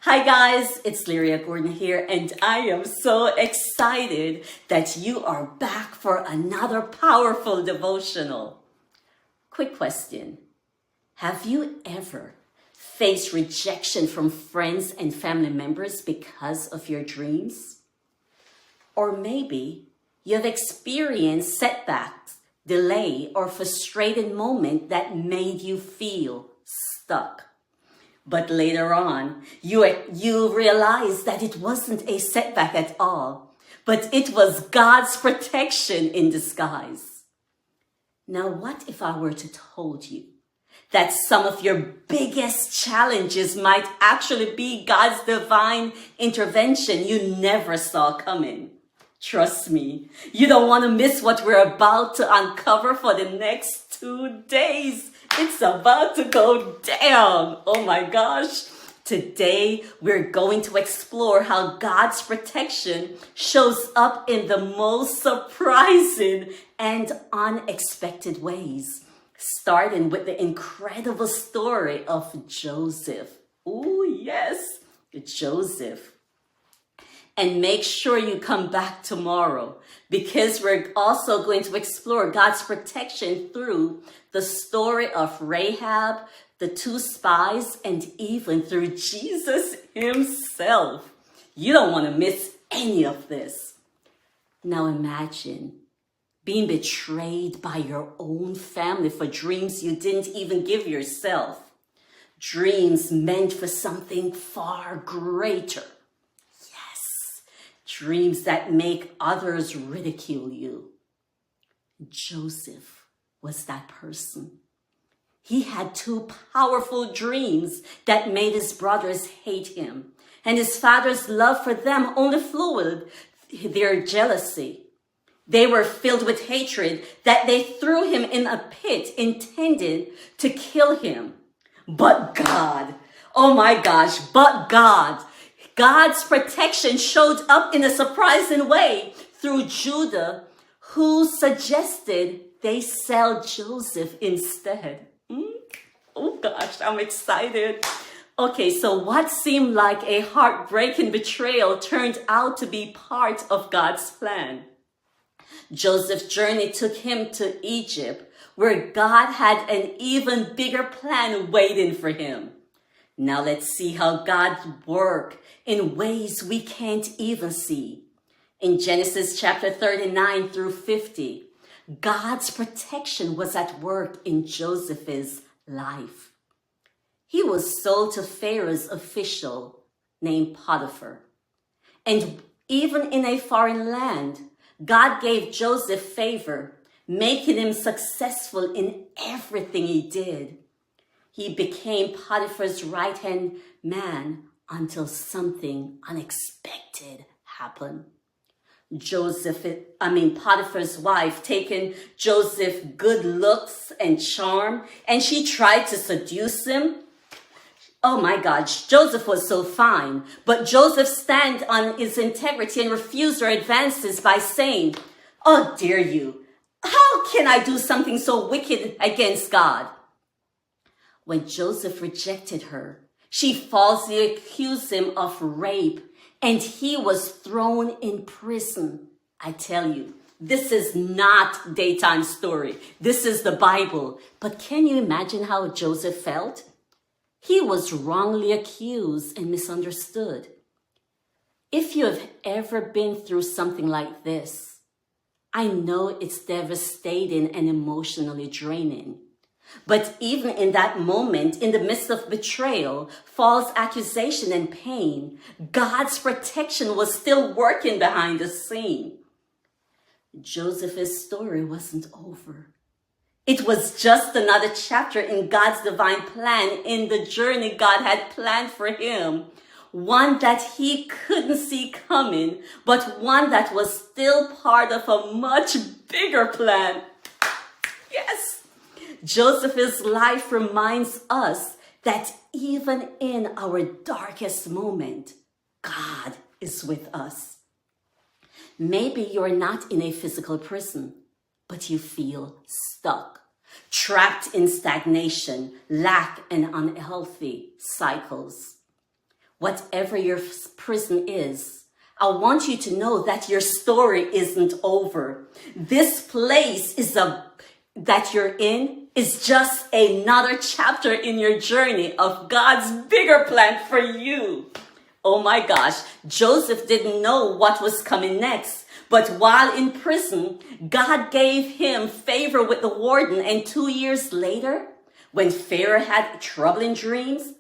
Hi guys, it's Leria Gordon here, and I am so excited that you are back for another powerful devotional. Quick question. Have you ever faced rejection from friends and family members because of your dreams? Or maybe you've experienced setbacks, delay, or frustrated moment that made you feel stuck. But later on, you realize that it wasn't a setback at all, but it was God's protection in disguise. Now, what if I were to told you that some of your biggest challenges might actually be God's divine intervention you never saw coming? Trust me, you don't want to miss what we're about to uncover for the next 2 days. It's about to go down. Oh my gosh. Today, we're going to explore how God's protection shows up in the most surprising and unexpected ways, starting with the incredible story of Joseph. Oh yes, Joseph. And make sure you come back tomorrow because we're also going to explore God's protection through the story of Rahab, the 2 spies, and even through Jesus himself. You don't want to miss any of this. Now imagine being betrayed by your own family for dreams you didn't even give yourself. Dreams meant for something far greater. Dreams that make others ridicule you. Joseph was that person. He had 2 powerful dreams that made his brothers hate him, and his father's love for them only fueled their jealousy. They were filled with hatred that they threw him in a pit intended to kill him. But God, oh my gosh, but God's protection showed up in a surprising way through Judah, who suggested they sell Joseph instead. Oh gosh, I'm excited. Okay, so what seemed like a heartbreaking betrayal turned out to be part of God's plan. Joseph's journey took him to Egypt, where God had an even bigger plan waiting for him. Now let's see how God worked in ways we can't even see. In Genesis chapter 39 through 50, God's protection was at work in Joseph's life. He was sold to Pharaoh's official named Potiphar. And even in a foreign land, God gave Joseph favor, making him successful in everything he did. He became Potiphar's right-hand man until something unexpected happened. Potiphar's wife taken Joseph's good looks and charm, and she tried to seduce him. Oh my gosh, Joseph was so fine, but Joseph stand on his integrity and refused her advances by saying, "Oh, dare you, how can I do something so wicked against God?" When Joseph rejected her, she falsely accused him of rape, and he was thrown in prison. I tell you, this is not daytime story. This is the Bible. But can you imagine how Joseph felt? He was wrongly accused and misunderstood. If you have ever been through something like this, I know it's devastating and emotionally draining. But even in that moment, in the midst of betrayal, false accusation, and pain, God's protection was still working behind the scene. Joseph's story wasn't over. It was just another chapter in God's divine plan in the journey God had planned for him. One that he couldn't see coming, but one that was still part of a much bigger plan. Yes. Joseph's life reminds us that even in our darkest moment, God is with us. Maybe you're not in a physical prison, but you feel stuck, trapped in stagnation, lack, and unhealthy cycles. Whatever your prison is, I want you to know that your story isn't over. This place that you're in is just another chapter in your journey of God's bigger plan for you. Oh my gosh, Joseph didn't know what was coming next. But while in prison, God gave him favor with the warden. And 2 years later, when Pharaoh had troubling dreams,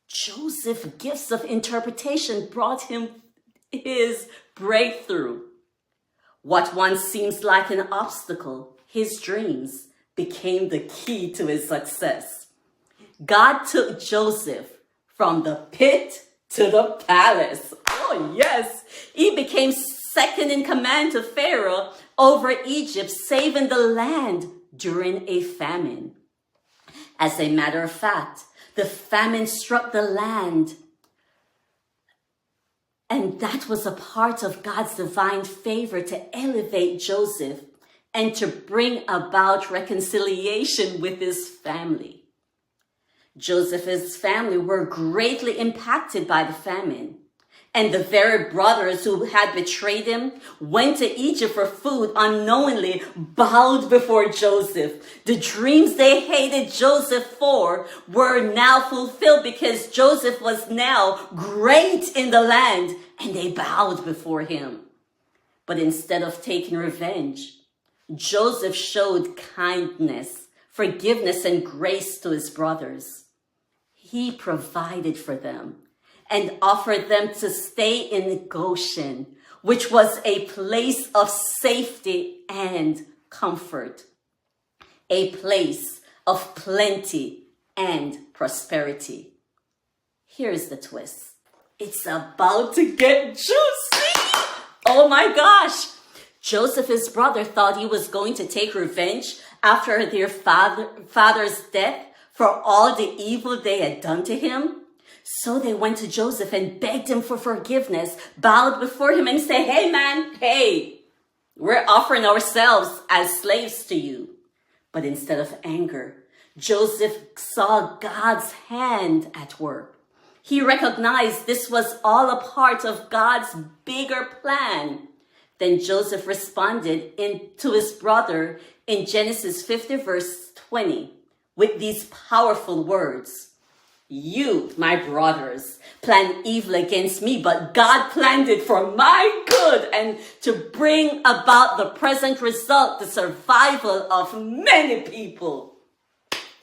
Joseph's gifts of interpretation brought him his breakthrough. What once seems like an obstacle, his dreams, became the key to his success. God took Joseph from the pit to the palace. Oh yes, he became second in command to Pharaoh over Egypt, saving the land during a famine. As a matter of fact, the famine struck the land, and that was a part of God's divine favor to elevate Joseph and to bring about reconciliation with his family. Joseph's family were greatly impacted by the famine, and the very brothers who had betrayed him went to Egypt for food, unknowingly bowed before Joseph. The dreams they hated Joseph for were now fulfilled because Joseph was now great in the land, and they bowed before him. But instead of taking revenge, Joseph showed kindness, forgiveness, and grace to his brothers. He provided for them and offered them to stay in Goshen, which was a place of safety and comfort, a place of plenty and prosperity. Here's the twist. It's about to get juicy. Oh my gosh. Joseph, his brother, thought he was going to take revenge after their father's death for all the evil they had done to him. So they went to Joseph and begged him for forgiveness, bowed before him and said, hey man, hey, we're offering ourselves as slaves to you. But instead of anger, Joseph saw God's hand at work. He recognized this was all a part of God's bigger plan. Then Joseph responded to his brother in Genesis 50 verse 20 with these powerful words. You, my brothers, planned evil against me, but God planned it for my good and to bring about the present result, the survival of many people.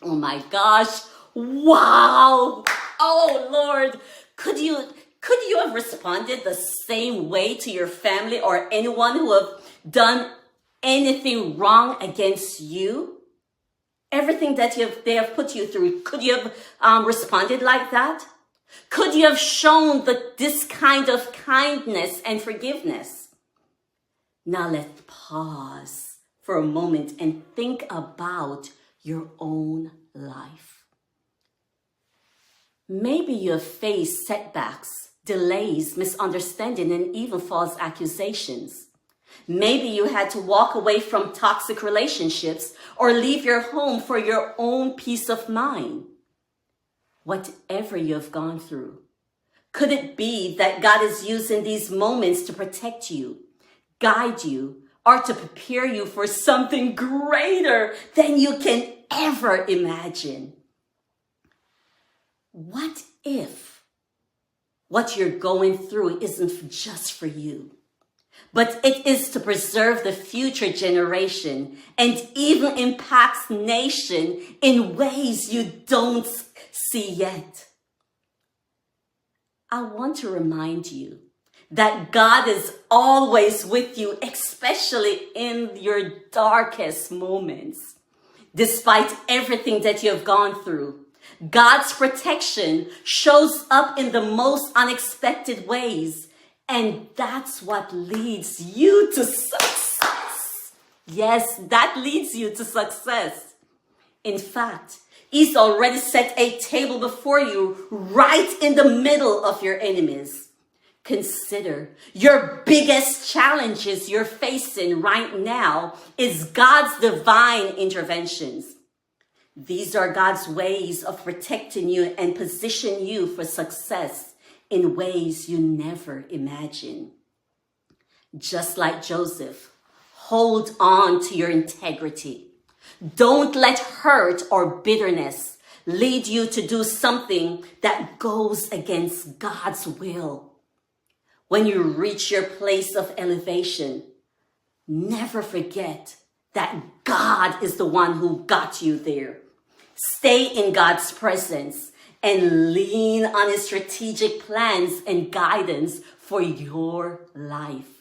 Oh my gosh. Wow. Oh Lord, could you have responded the same way to your family or anyone who have done anything wrong against you? Everything that they have put you through, could you have responded like that? Could you have shown this kind of kindness and forgiveness? Now let's pause for a moment and think about your own life. Maybe you have faced setbacks, delays, misunderstanding, and even false accusations. Maybe you had to walk away from toxic relationships or leave your home for your own peace of mind. Whatever you have gone through, could it be that God is using these moments to protect you, guide you, or to prepare you for something greater than you can ever imagine? What if what you're going through isn't just for you, but it is to preserve the future generation and even impacts nation in ways you don't see yet? I want to remind you that God is always with you, especially in your darkest moments. Despite everything that you have gone through, God's protection shows up in the most unexpected ways. And that's what leads you to success. Yes, that leads you to success. In fact, He's already set a table before you right in the middle of your enemies. Consider your biggest challenges you're facing right now is God's divine interventions. These are God's ways of protecting you and position you for success in ways you never imagined. Just like Joseph, hold on to your integrity. Don't let hurt or bitterness lead you to do something that goes against God's will. When you reach your place of elevation, never forget that God is the one who got you there. Stay in God's presence and lean on his strategic plans and guidance for your life.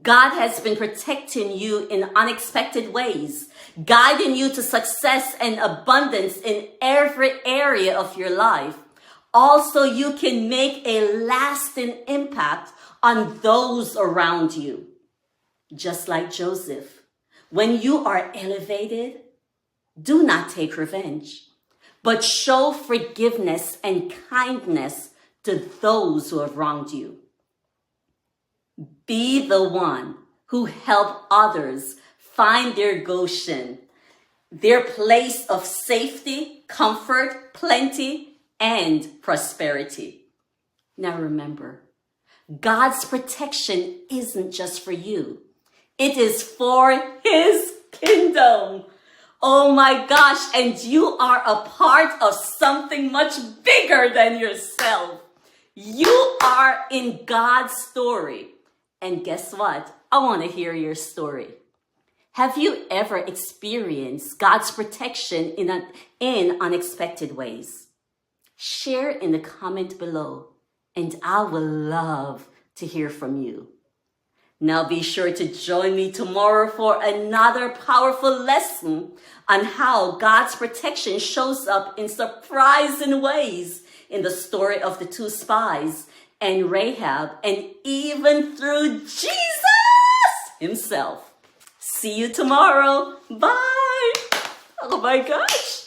God has been protecting you in unexpected ways, guiding you to success and abundance in every area of your life. Also, you can make a lasting impact on those around you. Just like Joseph, when you are elevated, do not take revenge, but show forgiveness and kindness to those who have wronged you. Be the one who help others find their Goshen, their place of safety, comfort, plenty, and prosperity. Now remember, God's protection isn't just for you. It is for his kingdom. Oh my gosh, and you are a part of something much bigger than yourself. You are in God's story. And guess what? I want to hear your story. Have you ever experienced God's protection in unexpected ways? Share in the comment below, and I will love to hear from you. Now be sure to join me tomorrow for another powerful lesson on how God's protection shows up in surprising ways in the story of the two spies and Rahab, and even through Jesus himself. See you tomorrow. Bye. Oh my gosh.